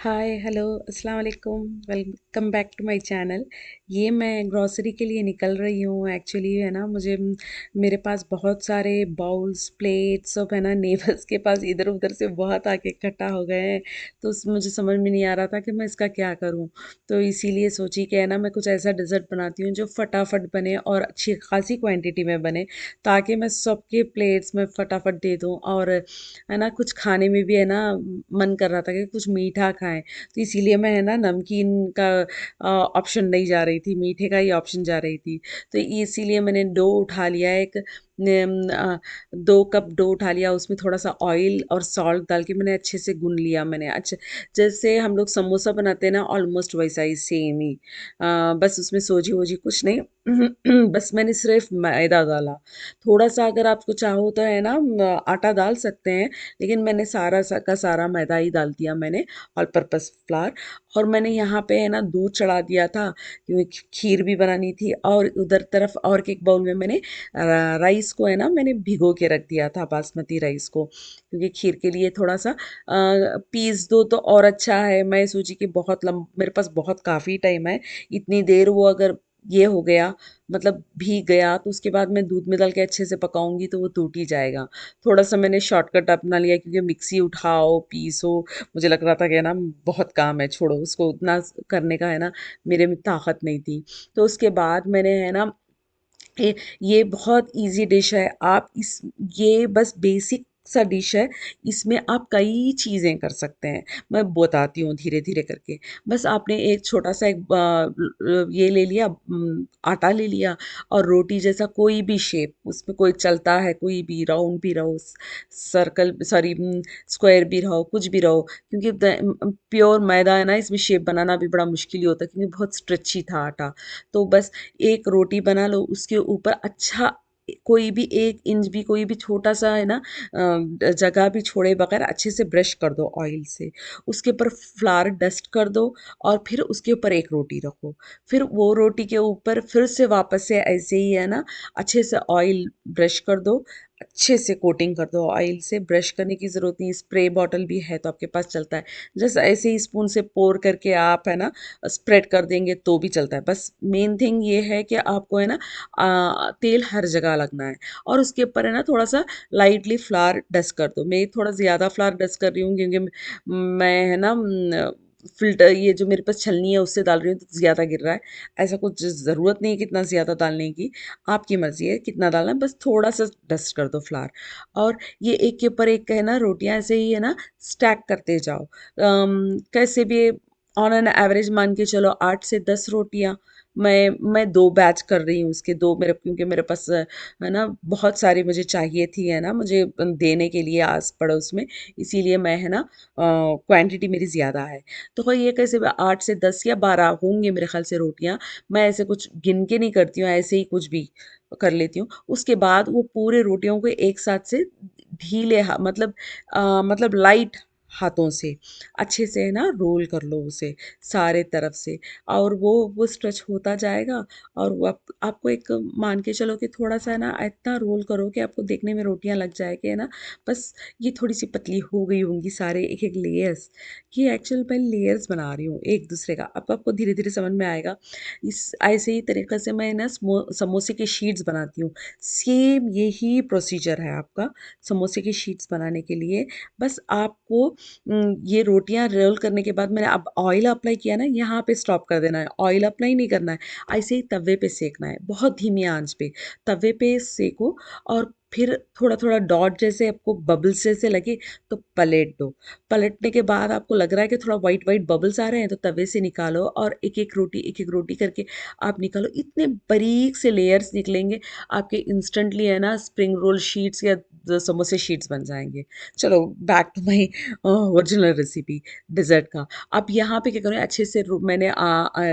हाय hello अस्सलाम वालेकुम। Welcome back to my channel. ये मैं ग्रॉसरी के लिए निकल रही हूँ एक्चुअली, है ना। मुझे मेरे पास बहुत सारे बाउल्स प्लेट्स सब, है ना, नेबर्स के पास इधर उधर से बहुत आके इकट्ठा हो गए हैं। तो मुझे समझ में नहीं आ रहा था कि मैं इसका क्या करूँ। तो इसीलिए सोची कि, है ना, मैं कुछ ऐसा डिज़र्ट बनाती हूँ जो फटाफट बने और अच्छी खासी क्वांटिटी में बने, ताकि मैं सबके प्लेट्स में फटाफट दे दूँ। और, है ना, कुछ खाने में भी, है ना, मन कर रहा था कि कुछ मीठा खाएं। तो इसीलिए मैं, है ना, नमकीन का ऑप्शन नहीं जा रही थी, मीठे का ही ऑप्शन जा रही थी। तो इसीलिए मैंने डो उठा लिया एक, 2 कप डो उठा लिया। उसमें थोड़ा सा ऑयल और सॉल्ट डाल के मैंने अच्छे से गून लिया। मैंने अच्छा, जैसे हम लोग समोसा बनाते हैं ना, ऑलमोस्ट वैसा ही सेम ही। बस उसमें सोजी वोजी कुछ नहीं। बस मैंने सिर्फ मैदा डाला। थोड़ा सा अगर आपको चाहो तो, है ना, आटा डाल सकते हैं, लेकिन मैंने का सारा मैदा ही डाल दिया मैंने, ऑल पर्पस फ्लावर। और मैंने यहाँ पे, है ना, दूध चढ़ा दिया था क्योंकि खीर भी बनानी थी। और उधर तरफ और एक बाउल में मैंने राइस को, है ना, मैंने भिगो के रख दिया था, बासमती राइस को, क्योंकि खीर के लिए थोड़ा सा पीस दो तो और अच्छा है। मैं सोची कि मेरे पास बहुत काफ़ी टाइम है, इतनी देर वो अगर ये हो गया, मतलब भीग गया, तो उसके बाद मैं दूध में डाल के अच्छे से पकाऊंगी तो वो टूट ही जाएगा। थोड़ा सा मैंने शॉर्टकट अपना लिया, क्योंकि मिक्सी उठाओ पीसो, मुझे लग रहा था कि, ना, बहुत काम है, छोड़ो उसको, उतना करने का, है ना, मेरे में ताकत नहीं थी। तो उसके बाद मैंने, है ना, ये ये बहुत इजी डिश है। आप इस ये बस बेसिक सा डिश है। इसमें आप कई चीज़ें कर सकते हैं। मैं बताती हूँ धीरे धीरे करके। बस आपने एक छोटा सा एक ये ले लिया, आटा ले लिया, और रोटी जैसा कोई भी शेप उसमें कोई चलता है, कोई भी राउंड भी रहो, सर्कल सॉरी स्क्वायर भी रहो, कुछ भी रहो, क्योंकि प्योर मैदा है ना, इसमें शेप बनाना भी बड़ा मुश्किल ही होता है, क्योंकि बहुत स्ट्रेची था आटा। तो बस एक रोटी बना लो, उसके ऊपर अच्छा कोई भी 1 इंच भी, कोई भी छोटा सा, है ना, जगह भी छोड़े बगैर अच्छे से ब्रश कर दो ऑयल से। उसके ऊपर फ्लावर डस्ट कर दो, और फिर उसके ऊपर एक रोटी रखो। फिर वो रोटी के ऊपर फिर से वापस से ऐसे ही, है ना, अच्छे से ऑयल ब्रश कर दो, अच्छे से कोटिंग कर दो ऑयल से। ब्रश करने की ज़रूरत नहीं, स्प्रे बॉटल भी है तो आपके पास चलता है। जैसे ऐसे ही स्पून से पोर करके आप, है ना, स्प्रेड कर देंगे तो भी चलता है। बस मेन थिंग ये है कि आपको, है ना, तेल हर जगह लगना है। और उसके ऊपर, है ना, थोड़ा सा लाइटली फ्लावर डस्ट कर दो। मैं थोड़ा ज़्यादा फ्लावर डस्ट कर रही हूँ, क्योंकि मैं, है ना, फिल्टर ये जो मेरे पास छलनी है उससे डाल रही हूँ, तो ज़्यादा गिर रहा है। ऐसा कुछ ज़रूरत नहीं है कितना ज़्यादा डालने की, आपकी मर्ज़ी है कितना डालना है, बस थोड़ा सा डस्ट कर दो फ्लावर। और ये एक के ऊपर एक, है ना, रोटियां ऐसे ही, है ना, स्टैक करते जाओ। कैसे भी ऑन एन एवरेज मान के चलो 8 से 10 रोटियां। मैं 2 बैच कर रही हूँ उसके, दो मेरे, क्योंकि मेरे पास, है ना, बहुत सारी मुझे चाहिए थी, है ना, मुझे देने के लिए आस पड़ोस में। इसीलिए मैं, है ना, क्वांटिटी मेरी ज़्यादा है। तो ये कैसे 8 से 10 या 12 होंगे मेरे ख्याल से रोटियां। मैं ऐसे कुछ गिन के नहीं करती हूँ, ऐसे ही कुछ भी कर लेती हूँ। उसके बाद वो पूरे रोटियों को एक साथ से मतलब लाइट हाथों से अच्छे से, है ना, रोल कर लो उसे सारे तरफ से। और वो स्ट्रेच होता जाएगा। और वो आपको एक मान के चलो कि थोड़ा सा, है ना, इतना रोल करो कि आपको देखने में रोटियां लग जाए कि, है ना, बस ये थोड़ी सी पतली हो गई होंगी, सारे एक एक लेयर्स। ये एक्चुअल मैं लेयर्स बना रही हूँ एक दूसरे का, अब आपको धीरे धीरे समझ में आएगा। इस ऐसे ही तरीके से मैं ना समोसे की शीट्स बनाती हूँ। सेम यही प्रोसीजर है आपका समोसे की शीट्स बनाने के लिए। बस आपको ये रोटियां रोल करने के बाद मैंने अब ऑयल अप्लाई किया ना, यहाँ पे स्टॉप कर देना है, ऑयल अप्लाई नहीं करना है। ऐसे ही तवे पे सेकना है, बहुत धीमी आंच पे तवे पे सेको। और फिर थोड़ा थोड़ा डॉट जैसे आपको बबल्स जैसे लगे तो पलट दो। पलटने के बाद आपको लग रहा है कि थोड़ा वाइट वाइट बबल्स आ रहे हैं, तो तवे से निकालो, और एक एक रोटी करके आप निकालो। इतने बारीक से लेयर्स निकलेंगे आपके, इंस्टेंटली, है ना, स्प्रिंग रोल शीट्स या समोसे शीट्स बन जाएंगे। चलो back to my original recipe dessert का। अब यहाँ पे क्या करें, अच्छे से मैंने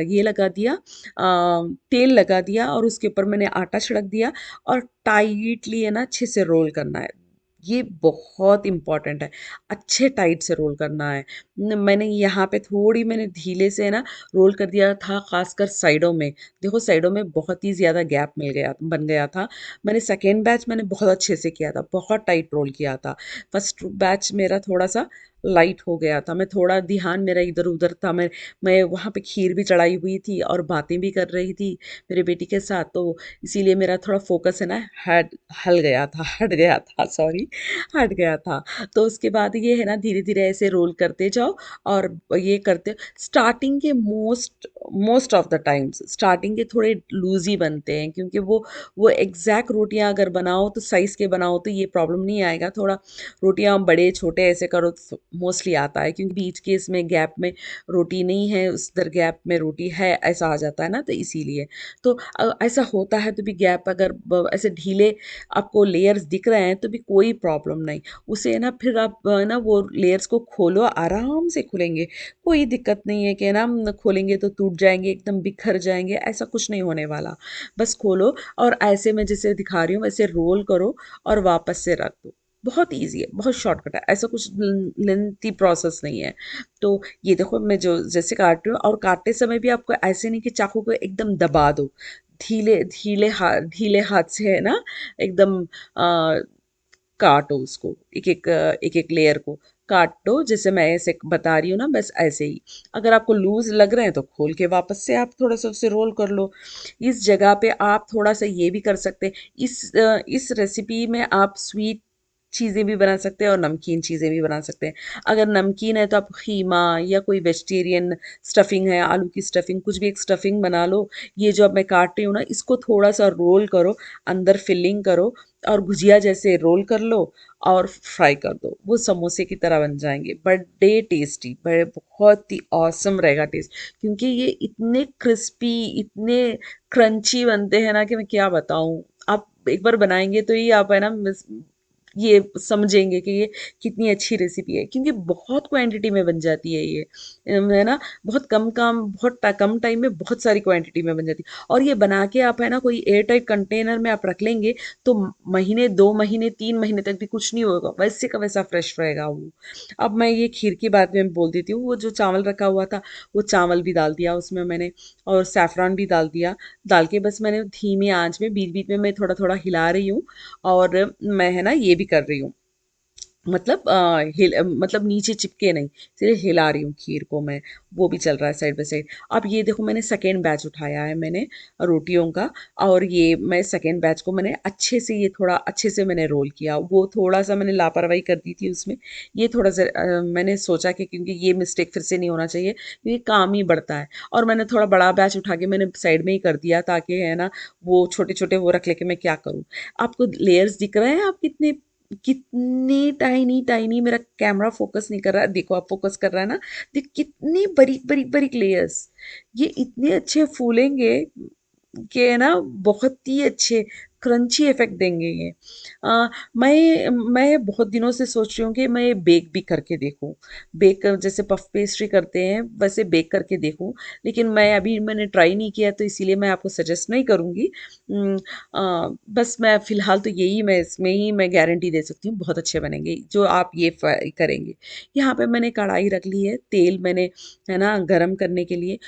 ये लगा दिया, तेल लगा दिया, और उसके ऊपर मैंने आटा छिड़क दिया, और टाइटली, है ना, अच्छे से रोल करना है। ये बहुत इंपॉर्टेंट है, अच्छे टाइट से रोल करना है। मैंने यहाँ पे थोड़ी मैंने ढीले से, है ना, रोल कर दिया था, खासकर साइडों में। देखो साइडों में बहुत ही ज़्यादा गैप बन गया था। मैंने सेकेंड बैच मैंने बहुत अच्छे से किया था, बहुत टाइट रोल किया था। फर्स्ट बैच मेरा थोड़ा सा लाइट हो गया था। मैं थोड़ा ध्यान मेरा इधर-उधर था। मैं वहाँ पे खीर भी चढ़ाई हुई थी और बातें भी कर रही थी मेरे बेटी के साथ, तो इसीलिए मेरा थोड़ा फ़ोकस है ना हट गया था सॉरी, हट गया था। तो उसके बाद ये है ना धीरे-धीरे ऐसे रोल करते जाओ और ये करते स्टार्टिंग के most of the times starting के थोड़े लूज़ ही बनते हैं, क्योंकि वो एग्ज़ैक्ट रोटियाँ अगर बनाओ तो साइज़ के बनाओ तो ये प्रॉब्लम नहीं आएगा। थोड़ा रोटियाँ बड़े छोटे ऐसे करो तो मोस्टली आता है, क्योंकि बीच के इसमें गैप में रोटी नहीं है, उस उधर गैप में रोटी है, ऐसा आ जाता है ना, तो इसीलिए। तो ऐसा होता है तो भी गैप अगर ऐसे ढीले आपको लेयर्स दिख रहे हैं तो भी कोई प्रॉब्लम नहीं। उसे ना फिर आप ना वो लेयर्स को खोलो, आराम से खुलेंगे, कोई दिक्कत नहीं है कि ना खोलेंगे तो टूट जाएंगे, एकदम बिखर जाएंगे, ऐसा कुछ नहीं होने वाला। बस खोलो और ऐसे मैं जैसे दिखा रही हूँ वैसे रोल करो और वापस से रख दो। बहुत ईज़ी है, बहुत शॉर्टकट है, ऐसा कुछ लेंथी प्रोसेस नहीं है। तो ये देखो मैं जो जैसे काट रही हूँ, और काटते समय भी आपको ऐसे नहीं कि चाकू को एकदम दबा दो, ढीले हाथ से है ना एकदम काटो उसको, एक-एक लेयर को काटो, जैसे मैं ऐसे बता रही हूँ ना, बस ऐसे ही। अगर आपको लूज़ लग रहे हैं तो खोल के वापस से आप थोड़ा-सा उसे रोल कर लो। इस जगह पे आप थोड़ा-सा ये भी कर सकते हैं, इस रेसिपी में आप स्वीट चीज़ें भी बना सकते हैं और नमकीन चीज़ें भी बना सकते हैं। अगर नमकीन है तो आप खीमा या कोई वेजिटेरियन स्टफिंग है, आलू की स्टफिंग, कुछ भी एक स्टफिंग बना लो। ये जो अब मैं काट रही हूँ ना, इसको थोड़ा-सा रोल करो, अंदर फिलिंग करो और भुजिया जैसे रोल कर लो और फ्राई कर दो, वो समोसे की तरह बन जाएंगे, बड़े टेस्टी, बड़े बहुत ही ऑसम रहेगा टेस्ट, क्योंकि ये इतने क्रिस्पी, इतने क्रंची बनते हैं ना कि मैं क्या बताऊं। आप एक बार बनाएंगे तो ही आप है ना ये समझेंगे कि ये कितनी अच्छी रेसिपी है, क्योंकि बहुत क्वांटिटी में बन जाती है ये, है ना, बहुत कम टाइम में बहुत सारी क्वांटिटी में बन जाती है। और ये बना के आप है ना कोई एयर टाइट कंटेनर में आप रख लेंगे तो महीने, 2 महीने, 3 महीने तक भी कुछ नहीं होगा, वैसे का वैसा फ्रेश रहेगा वो। अब मैं ये खीर की बात में बोल देती हूँ, वो जो चावल रखा हुआ था, वो चावल भी डाल दिया उसमें मैंने, और सैफरान भी डाल दिया। डाल के बस मैंने धीमी आंच में बीच बीच में मैं थोड़ा थोड़ा हिला रही हूँ, और मैं है ना ये भी कर रही हूँ, मतलब नीचे चिपके नहीं, सिर्फ हिला रही हूँ खीर को मैं, वो भी चल रहा है साइड बाय साइड। अब ये देखो मैंने सेकेंड बैच उठाया है मैंने रोटियों का, और ये मैं सेकेंड बैच को मैंने अच्छे से, ये थोड़ा अच्छे से मैंने रोल किया, वो थोड़ा सा मैंने लापरवाही कर दी थी उसमें। ये थोड़ा सा मैंने सोचा कि क्योंकि ये मिस्टेक फिर से नहीं होना चाहिए, क्योंकि काम ही बढ़ता है, और मैंने थोड़ा बड़ा बैच उठा के मैंने साइड में ही कर दिया, ताकि है ना वो छोटे छोटे वो रख लेके मैं क्या करूँ। आपको लेयर्स दिख रहे हैं, आप कितने कितनी टाइनी टाइनी, मेरा कैमरा फोकस नहीं कर रहा है, देखो आप फोकस कर रहा है ना, देख कितनी बारीक बारीक बारीक लेयर्स, ये इतने अच्छे फूलेंगे कि ना बहुत ही अच्छे क्रंची इफेक्ट देंगे ये। मैं बहुत दिनों से सोच रही हूँ कि मैं बेक भी करके देखूँ, बेक जैसे पफ पेस्ट्री करते हैं वैसे बेक करके देखूँ, लेकिन मैंने ट्राई नहीं किया, तो इसीलिए मैं आपको सजेस्ट नहीं करूँगी। बस मैं फ़िलहाल तो यही, मैं इसमें ही मैं गारंटी दे सकती हूँ बहुत अच्छे बनेंगे जो आप ये करेंगे। यहाँ पे मैंने कढ़ाई रख ली है, तेल मैंने है ना गरम करने के लिए,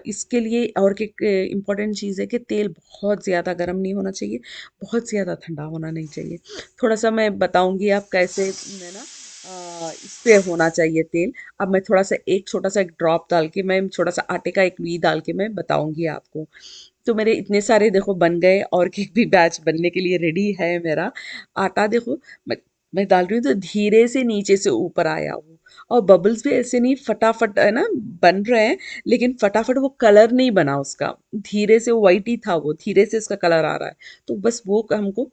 इसके लिए और एक इम्पॉर्टेंट चीज़ है कि तेल बहुत ज़्यादा गरम नहीं होना चाहिए, बहुत ज़्यादा ठंडा होना नहीं चाहिए। थोड़ा सा मैं बताऊँगी आप कैसे, मैं ना इस पे होना चाहिए तेल। अब मैं थोड़ा सा एक छोटा सा एक ड्रॉप डाल के, मैं छोटा सा आटे का एक वी डाल के मैं बताऊँगी आपको। तो मेरे इतने सारे देखो बन गए, और केक भी बैच बनने के लिए रेडी है मेरा। आटा देखो, मैं मैं डाल रही हूँ तो धीरे से नीचे से ऊपर आया वो, और बबल्स भी ऐसे नहीं फटाफट है ना बन रहे हैं, लेकिन फटाफट वो कलर नहीं बना उसका, धीरे से वाइट ही था वो, धीरे से उसका कलर आ रहा है। तो बस वो हमको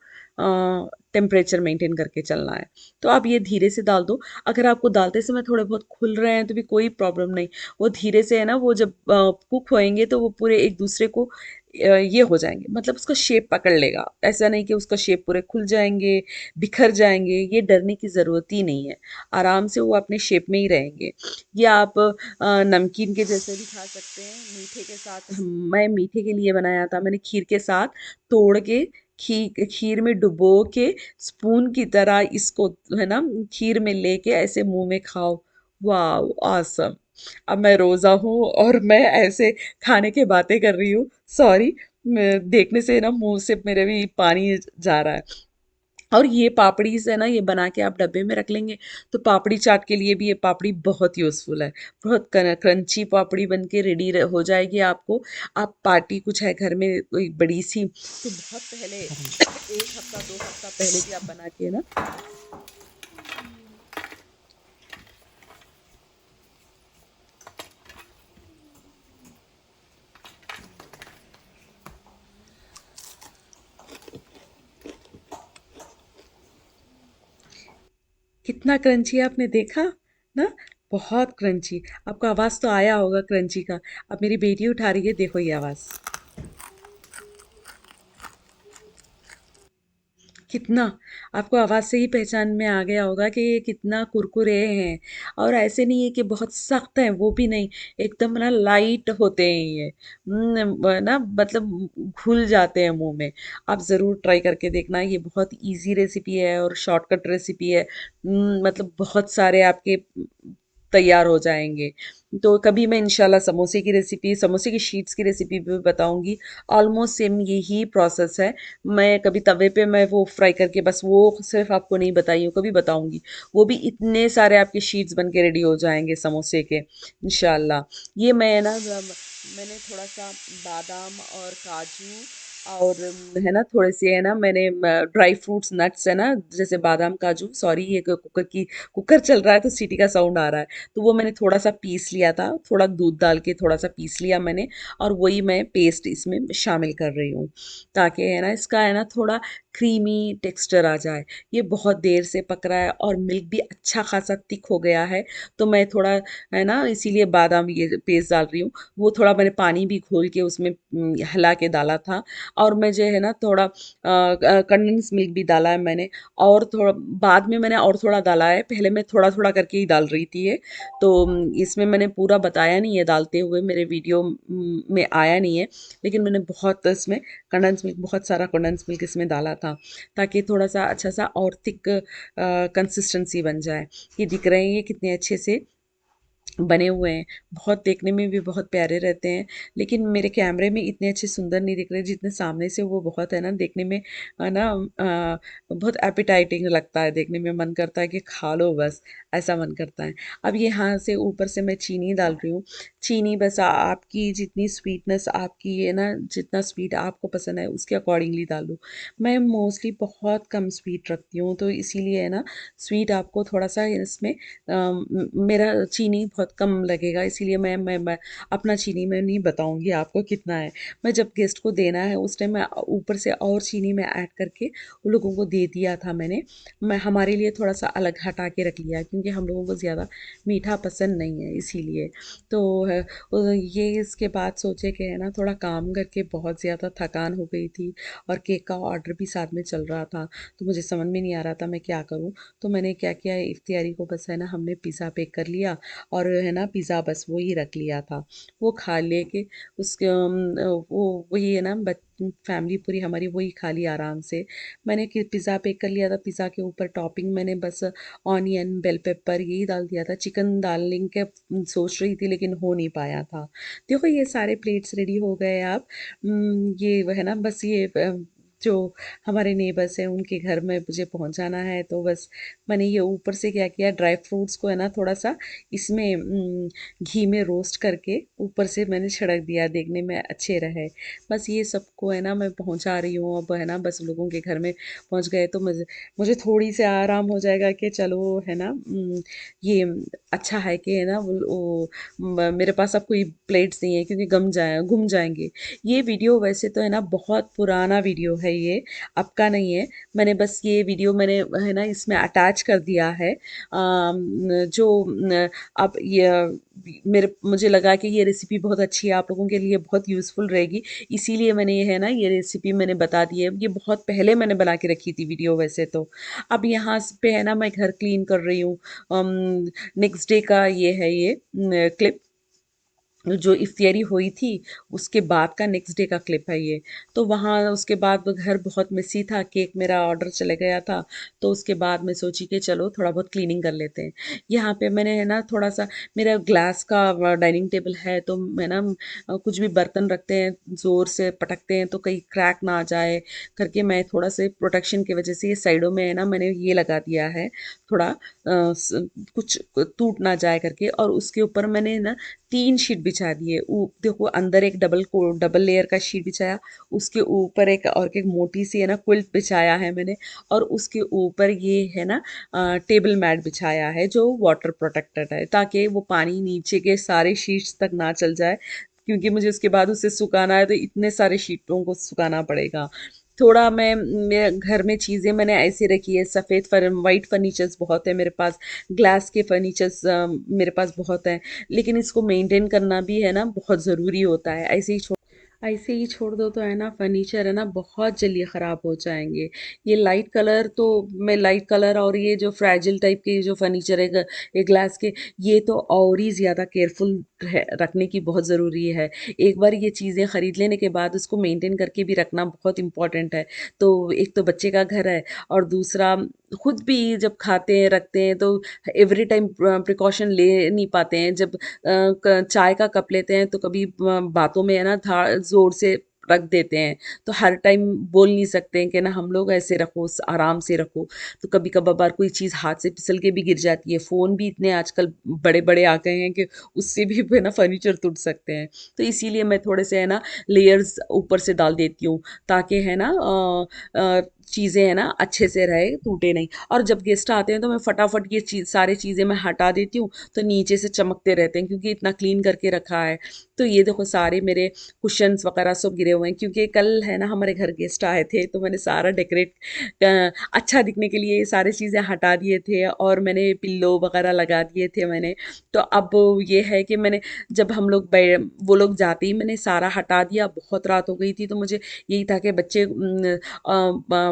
टेम्परेचर मेंटेन करके चलना है। तो आप ये धीरे से डाल दो। अगर आपको डालते समय थोड़े बहुत खुल रहे हैं तो भी कोई प्रॉब्लम नहीं, वो धीरे से है ना, वो जब कुक होएंगे तो वो पूरे एक दूसरे को ये हो जाएंगे, मतलब उसका शेप पकड़ लेगा, ऐसा नहीं कि उसका शेप पूरे खुल जाएंगे, बिखर जाएंगे, ये डरने की ज़रूरत ही नहीं है। आराम से वो अपने शेप में ही रहेंगे। ये आप नमकीन के जैसे भी खा सकते हैं, मीठे के साथ। मैं मीठे के लिए बनाया था, मैंने खीर के साथ तोड़ के, खीर में डुबो के, स्पून की तरह इसको है ना खीर में लेके ऐसे मुंह में खाओ, वाह ऑसम। अब मैं रोज़ा हूँ और मैं ऐसे खाने की बातें कर रही हूँ, सॉरी, देखने से ना मुंह से मेरे भी पानी जा रहा है। और ये पापड़ीज़ है ना, ये बना के आप डब्बे में रख लेंगे, तो पापड़ी चाट के लिए भी ये पापड़ी बहुत यूज़फुल है। बहुत क्रंची पापड़ी बन के रेडी हो जाएगी आपको। आप पार्टी कुछ है घर में कोई बड़ी सी, तो बहुत पहले 1 हफ्ता 2 हफ्ता पहले भी आप बना के ना, कितना क्रंची आपने देखा ना, बहुत क्रंची। आपको आवाज़ तो आया होगा क्रंची का। अब मेरी बेटी उठा रही है, देखो ये आवाज़। कितना, आपको आवाज़ से ही पहचान में आ गया होगा कि ये कितना कुरकुरे हैं। और ऐसे नहीं है कि बहुत सख्त हैं, वो भी नहीं, एकदम ना लाइट होते हैं ये। ना मतलब घुल जाते हैं मुंह में। आप ज़रूर ट्राई करके देखना, ये बहुत इजी रेसिपी है और शॉर्टकट रेसिपी है। मतलब बहुत सारे आपके तैयार हो जाएंगे। तो कभी मैं इंशाल्लाह समोसे की रेसिपी, समोसे की शीट्स की रेसिपी भी बताऊंगी। ऑलमोस्ट सेम यही प्रोसेस है। मैं कभी तवे पे मैं वो फ्राई करके, बस वो सिर्फ आपको नहीं बताई हूँ, कभी बताऊंगी। वो भी इतने सारे आपके शीट्स बन के रेडी हो जाएंगे समोसे के, इंशाल्लाह। ये मैं ना मैंने थोड़ा सा बादाम और काजू और है ना, थोड़े से है ना, मैंने ड्राई फ्रूट्स नट्स है ना, जैसे बादाम काजू, सॉरी ये कुकर चल रहा है तो सीटी का साउंड आ रहा है। तो वो मैंने थोड़ा सा पीस लिया था, थोड़ा दूध डाल के थोड़ा सा पीस लिया मैंने, और वही मैं पेस्ट इसमें शामिल कर रही हूँ, ताकि है ना इसका है ना थोड़ा क्रीमी टेक्सचर आ जाए। ये बहुत देर से पक रहा है और मिल्क भी अच्छा खासा थिक हो गया है, तो मैं थोड़ा है ना इसीलिए बादाम ये पेस्ट डाल रही हूँ। वो थोड़ा मैंने पानी भी घोल के उसमें हिला के डाला था। और मैं जो है ना थोड़ा कंडेंस मिल्क भी डाला है मैंने। और थोड़ा बाद में मैंने और थोड़ा डाला है, पहले मैं थोड़ा थोड़ा करके ही डाल रही थी ये। तो इसमें मैंने पूरा बताया नहीं है डालते हुए, मेरे वीडियो में आया नहीं है, लेकिन मैंने बहुत इसमें कंडेंस मिल्क, बहुत सारा कंडेंस मिल्क इसमें डाला था, ताकि थोड़ा सा अच्छा सा और थिक कंसिस्टेंसी बन जाए। ये दिख रहे हैं ये कितने अच्छे से बने हुए हैं, बहुत देखने में भी बहुत प्यारे रहते हैं। लेकिन मेरे कैमरे में इतने अच्छे सुंदर नहीं दिख रहे जितने सामने से वो बहुत है ना देखने में, है ना बहुत एपिटाइटिंग लगता है, देखने में मन करता है कि खा लो बस, ऐसा मन करता है। अब ये यहाँ से ऊपर से मैं चीनी डाल रही हूँ। चीनी बस आपकी जितनी स्वीटनेस आपकी है ना, जितना स्वीट आपको पसंद है उसके अकॉर्डिंगली डालो। मैं मोस्टली बहुत कम स्वीट रखती हूँ, तो इसीलिए है ना स्वीट आपको थोड़ा सा इसमें मेरा चीनी बहुत कम लगेगा, इसीलिए मैं अपना चीनी मैं नहीं बताऊंगी आपको कितना है। मैं जब गेस्ट को देना है उस टाइम मैं ऊपर से और चीनी में ऐड करके उन लोगों को दे दिया था मैंने। मैं हमारे लिए थोड़ा सा अलग हटा के रख लिया, क्योंकि हम लोगों को ज़्यादा मीठा पसंद नहीं है इसीलिए। तो ये इसके बाद सोचे कि है ना थोड़ा काम करके बहुत ज़्यादा थकान हो गई थी, और केक का ऑर्डर भी साथ में चल रहा था, तो मुझे समझ में नहीं आ रहा था मैं क्या करूँ। तो मैंने क्या किया, इफ्तियारी को बस है ना हमने पिज़्ज़ा पैक कर लिया, और है ना पिज़्ज़ा बस वो ही रख लिया था। वो खा लेके उसके वो वही है ना फैमिली पूरी हमारी वही खा ली आराम से। मैंने कि पिज़्ज़ा पैक कर लिया था, पिज़्ज़ा के ऊपर टॉपिंग मैंने बस ऑनियन बेल पेपर यही डाल दिया था। चिकन डालने के सोच रही थी लेकिन हो नहीं पाया था। देखो ये सारे प्लेट्स रेडी हो गए। आप ये है ना बस ये जो हमारे नेबर्स हैं उनके घर में मुझे पहुंचाना है, तो बस मैंने ये ऊपर से क्या किया, ड्राई फ्रूट्स को है ना थोड़ा सा इसमें घी में रोस्ट करके ऊपर से मैंने छिड़क दिया, देखने में अच्छे रहे। बस ये सबको है ना मैं पहुंचा रही हूँ, अब है ना बस लोगों के घर में पहुंच गए तो मुझे मुझे थोड़ी सी आराम हो जाएगा कि चलो है ना ये अच्छा है कि है ना मेरे पास अब कोई प्लेट्स नहीं है, क्योंकि गुम जाएंगे। ये वीडियो वैसे तो है ना बहुत पुराना वीडियो है ये, अब का नहीं है। मैंने बस ये वीडियो मैंने है ना इसमें अटैच कर दिया है। जो अब ये मेरे मुझे लगा कि ये रेसिपी बहुत अच्छी है, आप लोगों के लिए बहुत यूज़फुल रहेगी, इसीलिए मैंने ये है ना ये रेसिपी मैंने बता दी है। ये बहुत पहले मैंने बना के रखी थी वीडियो वैसे तो। अब यहाँ पे है ना मैं घर क्लीन कर रही हूँ। नेक्स्ट डे का ये है ये क्लिप। जो इफ्तियारी हुई थी उसके बाद का नेक्स्ट डे का क्लिप है ये। तो वहाँ उसके बाद वो घर बहुत मेसी था, केक मेरा ऑर्डर चले गया था, तो उसके बाद मैं सोची कि चलो थोड़ा बहुत क्लीनिंग कर लेते हैं। यहाँ पे मैंने है ना थोड़ा-सा, मेरा ग्लास का डाइनिंग टेबल है, तो मैं ना कुछ भी बर्तन रखते हैं, ज़ोर से पटकते हैं तो कहीं क्रैक ना आ जाए करके, मैं थोड़ा से प्रोटेक्शन की वजह से ये साइडों में है ना मैंने ये लगा दिया है, थोड़ा कुछ टूट ना जाए करके। और उसके ऊपर मैंने ना 3 शीट बिछा दिए। देखो अंदर एक डबल लेयर का शीट बिछाया, उसके ऊपर एक मोटी सी है ना क्विल्ट बिछाया है मैंने, और उसके ऊपर ये है ना टेबल मैट बिछाया है जो वाटर प्रोटेक्टेड है, ताकि वो पानी नीचे के सारे शीट्स तक ना चल जाए, क्योंकि मुझे उसके बाद उसे सुखाना है तो इतने सारे शीटों को सुखाना पड़ेगा। थोड़ा मैं मेरे घर में चीज़ें मैंने ऐसे रखी है, सफ़ेद वाइट फर्नीचर्स बहुत है मेरे पास, ग्लास के फर्नीचर्स मेरे पास बहुत हैं, लेकिन इसको मेंटेन करना भी है ना बहुत ज़रूरी होता है। ऐसे ही छोड़ दो तो है ना फर्नीचर है ना बहुत जल्दी ख़राब हो जाएंगे। ये लाइट कलर तो, मैं लाइट कलर और ये जो फ्रैजिल टाइप के जो फर्नीचर है ये ग्लास के, ये तो और ही ज़्यादा केयरफुल रखने की बहुत ज़रूरी है। एक बार ये चीज़ें ख़रीद लेने के बाद उसको मेंटेन करके भी रखना बहुत इम्पोर्टेंट है। तो एक तो बच्चे का घर है, और दूसरा खुद भी जब खाते हैं रखते हैं तो एवरी टाइम प्रिकॉशन ले नहीं पाते हैं। जब चाय का कप लेते हैं तो कभी बातों में है ना जोर से रख देते हैं, तो हर टाइम बोल नहीं सकते हैं कि ना हम लोग ऐसे रखो, आराम से रखो। तो कभी कभार कोई चीज़ हाथ से फिसल के भी गिर जाती है। फ़ोन भी इतने आजकल बड़े बड़े आ गए हैं कि उससे भी है ना फर्नीचर टूट सकते हैं। तो इसीलिए मैं थोड़े से है ना लेयर्स ऊपर से डाल देती हूँ, ताकि है ना चीज़ें है ना अच्छे से रहे, टूटे नहीं। और जब गेस्ट आते हैं तो मैं फटाफट ये सारी चीज़ें मैं हटा देती हूँ, तो नीचे से चमकते रहते हैं क्योंकि इतना क्लीन करके रखा है। तो ये देखो सारे मेरे कुशन्स वगैरह सब गिरे हुए हैं, क्योंकि कल है ना हमारे घर गेस्ट आए थे, तो मैंने सारा डेकोरेट अच्छा दिखने के लिए ये सारी चीज़ें हटा दिए थे, और मैंने पिल्लो वगैरह लगा दिए थे मैंने। तो अब ये है कि मैंने, जब हम लोग वो लोग जाते ही मैंने सारा हटा दिया। बहुत रात हो गई थी, तो मुझे यही था कि बच्चे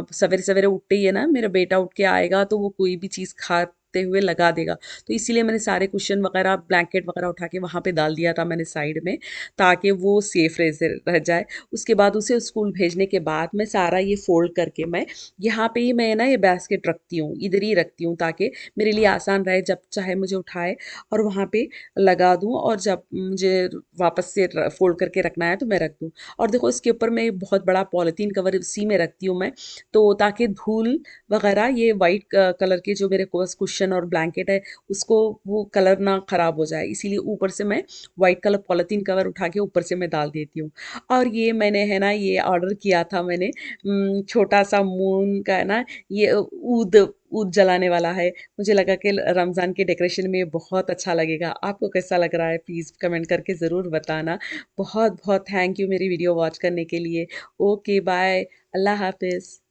सवेरे सवेरे उठते ही है ना मेरा बेटा उठ के आएगा तो वो कोई भी चीज़ खाते हुए लगा देगा। तो इसीलिए मैंने सारे कुशन वगैरह ब्लैंकेट वगैरह उठा के वहाँ पे डाल दिया था मैंने साइड में, ताकि वो सेफ रह जाए। उसके बाद उसे स्कूल भेजने के बाद मैं सारा ये फोल्ड करके मैं यहाँ पे ही मैं ना ये बास्केट रखती हूँ, इधर ही रखती हूँ, ताकि मेरे लिए आसान रहे, जब चाहे मुझे उठाए और वहाँ पे लगा दूँ, और जब मुझे वापस से फोल्ड करके रखना है तो मैं रख दूँ। और देखो इसके ऊपर मैं एक बहुत बड़ा पॉलीथीन कवर उसी में रखती हूँ मैं, तो ताकि धूल वगैरह ये वाइट कलर के जो मेरे पास कुशन और ब्लैंकेट है उसको वो कलर ना ख़राब हो जाए, इसीलिए ऊपर से मैं वाइट कलर पॉलीथीन कवर उठा के ऊपर से मैं डाल देती हूँ। और ये मैंने है ना ये ऑर्डर किया था मैंने, छोटा सा मून का है ना, ये ऊद ऊद जलाने वाला है। मुझे लगा कि रमज़ान के डेकोरेशन में ये बहुत अच्छा लगेगा। आपको कैसा लग रहा है प्लीज़ कमेंट करके ज़रूर बताना। बहुत बहुत थैंक यू मेरी वीडियो वॉच करने के लिए। ओके बाय, अल्लाह हाफिज़।